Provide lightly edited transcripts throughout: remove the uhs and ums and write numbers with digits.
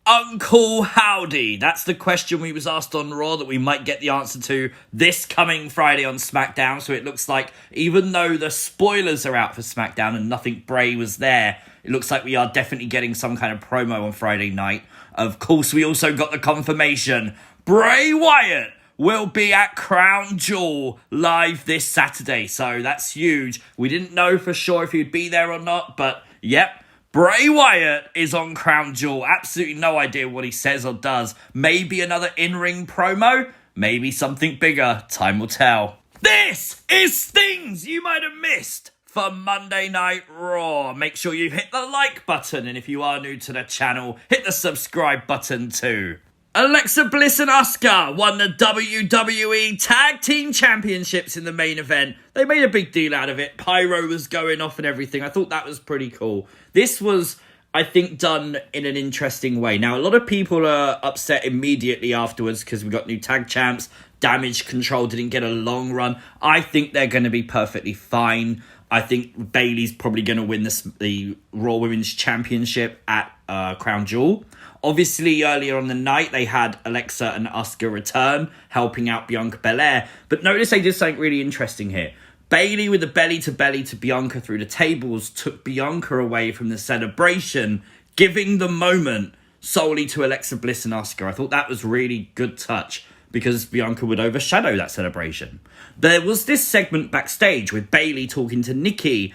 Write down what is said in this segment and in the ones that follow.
Uncle Howdy? That's the question we was asked on Raw that we might get the answer to this coming Friday on SmackDown. So it looks like even though the spoilers are out for SmackDown and nothing Bray was there, it looks like we are definitely getting some kind of promo on Friday night. Of course, we also got the confirmation. Bray Wyatt will be at Crown Jewel live this Saturday. So that's huge. We didn't know for sure if he'd be there or not, but yep. Bray Wyatt is on Crown Jewel. Absolutely no idea what he says or does. Maybe another in-ring promo. Maybe something bigger. Time will tell. This is things you might have missed for Monday Night Raw. Make sure you hit the like button. And if you are new to the channel, hit the subscribe button too. Alexa Bliss and Asuka won the WWE Tag Team Championships in the main event. They made a big deal out of it. Pyro was going off and everything. I thought that was pretty cool. This was, I think, done in an interesting way. Now, a lot of people are upset immediately afterwards because we got new tag champs. Damage Control didn't get a long run. I think they're going to be perfectly fine. I think Bayley's probably going to win the Raw Women's Championship at Crown Jewel. Obviously, earlier on the night, they had Alexa and Asuka return, helping out Bianca Belair. But notice they did something really interesting here. Bayley, with the belly-to-belly to Bianca through the tables, took Bianca away from the celebration, giving the moment solely to Alexa Bliss and Asuka. I thought that was really good touch, because Bianca would overshadow that celebration. There was this segment backstage with Bayley talking to Nikki,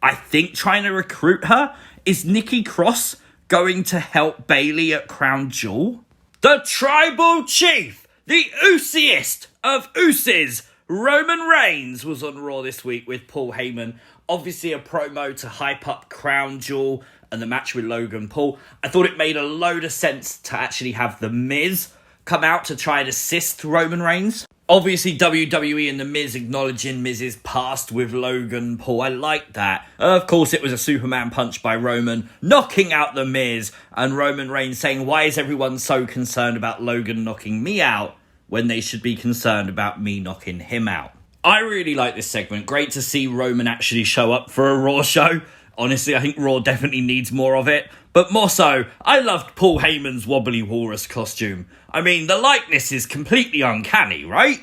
I think trying to recruit her. Is Nikki Cross going to help Bayley at Crown Jewel? The Tribal Chief, the Oosiest of Ooses, Roman Reigns, was on Raw this week with Paul Heyman. Obviously a promo to hype up Crown Jewel and the match with Logan Paul. I thought it made a load of sense to actually have The Miz come out to try and assist Roman Reigns. Obviously, WWE and The Miz acknowledging Miz's past with Logan Paul. I like that. Of course, it was a Superman punch by Roman, knocking out The Miz, and Roman Reigns saying, why is everyone so concerned about Logan knocking me out when they should be concerned about me knocking him out? I really like this segment. Great to see Roman actually show up for a Raw show. Honestly, I think Raw definitely needs more of it. But more so, I loved Paul Heyman's wobbly walrus costume. I mean, the likeness is completely uncanny, right?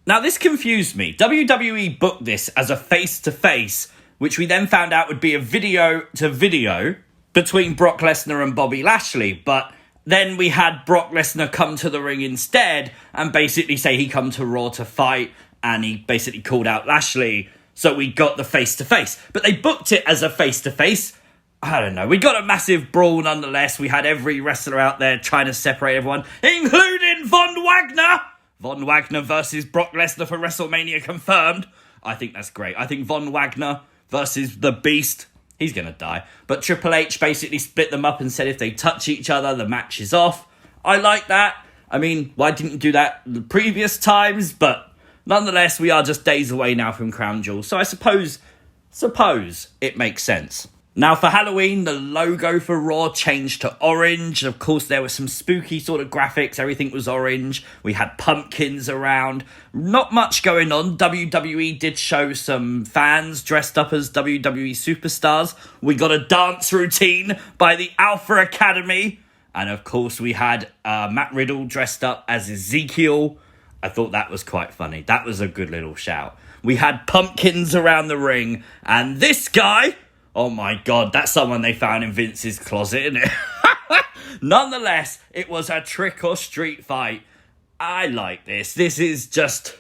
Now, this confused me. WWE booked this as a face-to-face, which we then found out would be a video-to-video between Brock Lesnar and Bobby Lashley. But then we had Brock Lesnar come to the ring instead and basically say he come to Raw to fight, and he basically called out Lashley. So we got the face-to-face. But they booked it as a face-to-face. I don't know. We got a massive brawl nonetheless. We had every wrestler out there trying to separate everyone, including Von Wagner. Von Wagner versus Brock Lesnar for WrestleMania confirmed. I think that's great. I think Von Wagner versus the Beast, he's going to die. But Triple H basically split them up and said if they touch each other, the match is off. I like that. I mean, why didn't you do that the previous times? But nonetheless, we are just days away now from Crown Jewel. So I suppose it makes sense. Now, for Halloween, the logo for Raw changed to orange. Of course, there were some spooky sort of graphics. Everything was orange. We had pumpkins around. Not much going on. WWE did show some fans dressed up as WWE superstars. We got a dance routine by the Alpha Academy. And, of course, we had Matt Riddle dressed up as Ezekiel. I thought that was quite funny. That was a good little shout. We had pumpkins around the ring. And this guy... oh my God, that's someone they found in Vince's closet, isn't it? Nonetheless, it was a trick or street fight. I like this. This is just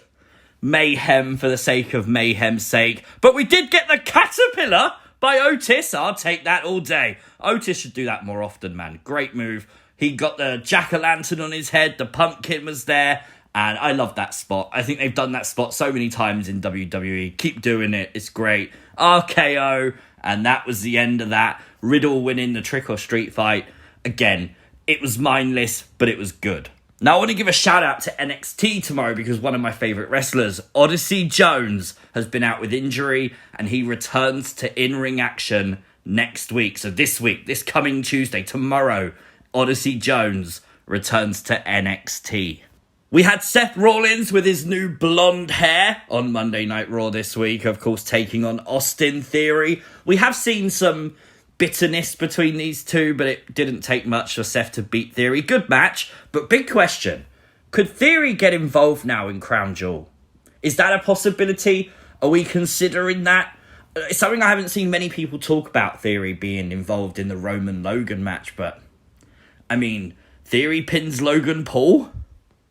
mayhem for the sake of mayhem's sake. But we did get the caterpillar by Otis. I'll take that all day. Otis should do that more often, man. Great move. He got the jack-o'-lantern on his head. The pumpkin was there. And I love that spot. I think they've done that spot so many times in WWE. Keep doing it. It's great. RKO. And that was the end of that. Riddle winning the trick or street fight. Again, it was mindless, but it was good. Now, I want to give a shout out to NXT tomorrow because one of my favourite wrestlers, Odyssey Jones, has been out with injury and he returns to in-ring action next week. So this week, this coming Tuesday, tomorrow, Odyssey Jones returns to NXT. We had Seth Rollins with his new blonde hair on Monday Night Raw this week, of course, taking on Austin Theory. We have seen some bitterness between these two, but it didn't take much for Seth to beat Theory. Good match, but big question. Could Theory get involved now in Crown Jewel? Is that a possibility? Are we considering that? It's something I haven't seen many people talk about, Theory being involved in the Roman-Logan match, but I mean, Theory pins Logan Paul?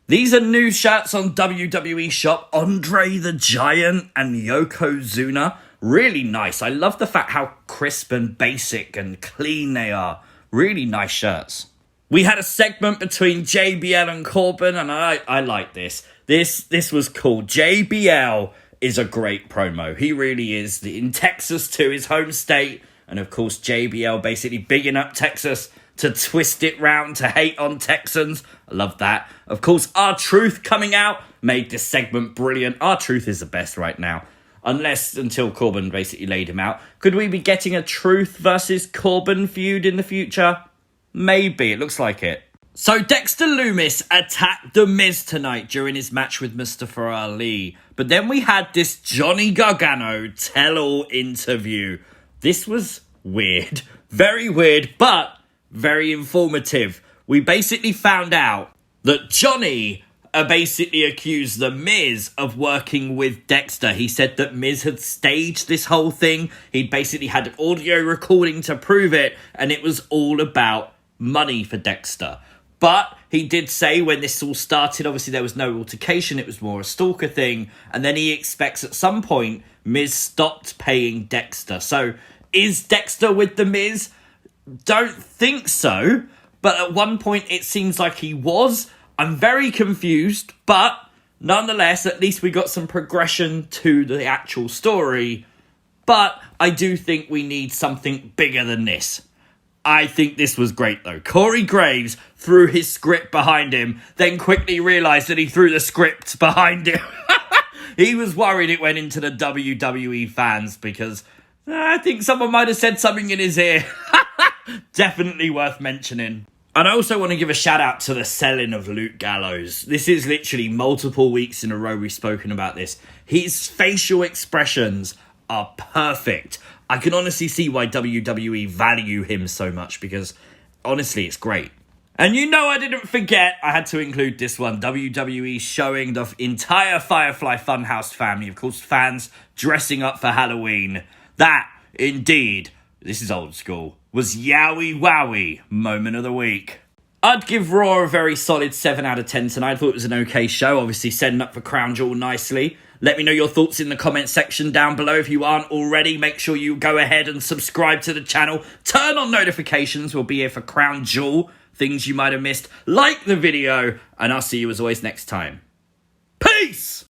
These are new shirts on WWE Shop. Andre the Giant and Yokozuna. Really nice. I love the fact how crisp and basic and clean they are. Really nice shirts. We had a segment between JBL and Corbin, and I like this. This was cool. JBL is a great promo. He really is. In Texas too, his home state. And of course, JBL basically bigging up Texas to twist it round to hate on Texans. I love that. Of course, R-Truth coming out made this segment brilliant. R-Truth is the best right now. Until Corbin basically laid him out. Could we be getting a Truth versus Corbin feud in the future? Maybe, it looks like it. So Dexter Lumis attacked The Miz tonight during his match with Mustafa Ali. But then we had this Johnny Gargano tell-all interview. This was weird. Very weird, but very informative. We basically found out that Johnny basically accused The Miz of working with Dexter. He said that Miz had staged this whole thing. He'd basically had an audio recording to prove it, and it was all about money for Dexter. But he did say when this all started, obviously there was no altercation, it was more a stalker thing, and then he expects at some point Miz stopped paying Dexter. So is Dexter with The Miz? Don't think so, but at one point it seems like he was. I'm very confused, but nonetheless, at least we got some progression to the actual story. But I do think we need something bigger than this. I think this was great, though. Corey Graves threw his script behind him, then quickly realised that he threw the script behind him. He was worried it went into the WWE fans because I think someone might have said something in his ear. Definitely worth mentioning. And I also want to give a shout out to the selling of Luke Gallows. This is literally multiple weeks in a row we've spoken about this. His facial expressions are perfect. I can honestly see why WWE value him so much because honestly, it's great. And you know I didn't forget, I had to include this one. WWE showing the entire Firefly Funhouse family, of course, fans dressing up for Halloween. That, indeed, this is old school, was Yowie Wowie moment of the week. I'd give Raw a very solid 7 out of 10 tonight. I thought it was an okay show, obviously setting up for Crown Jewel nicely. Let me know your thoughts in the comment section down below. If you aren't already, make sure you go ahead and subscribe to the channel. Turn on notifications. We'll be here for Crown Jewel. Things you might have missed. Like the video, and I'll see you as always next time. Peace!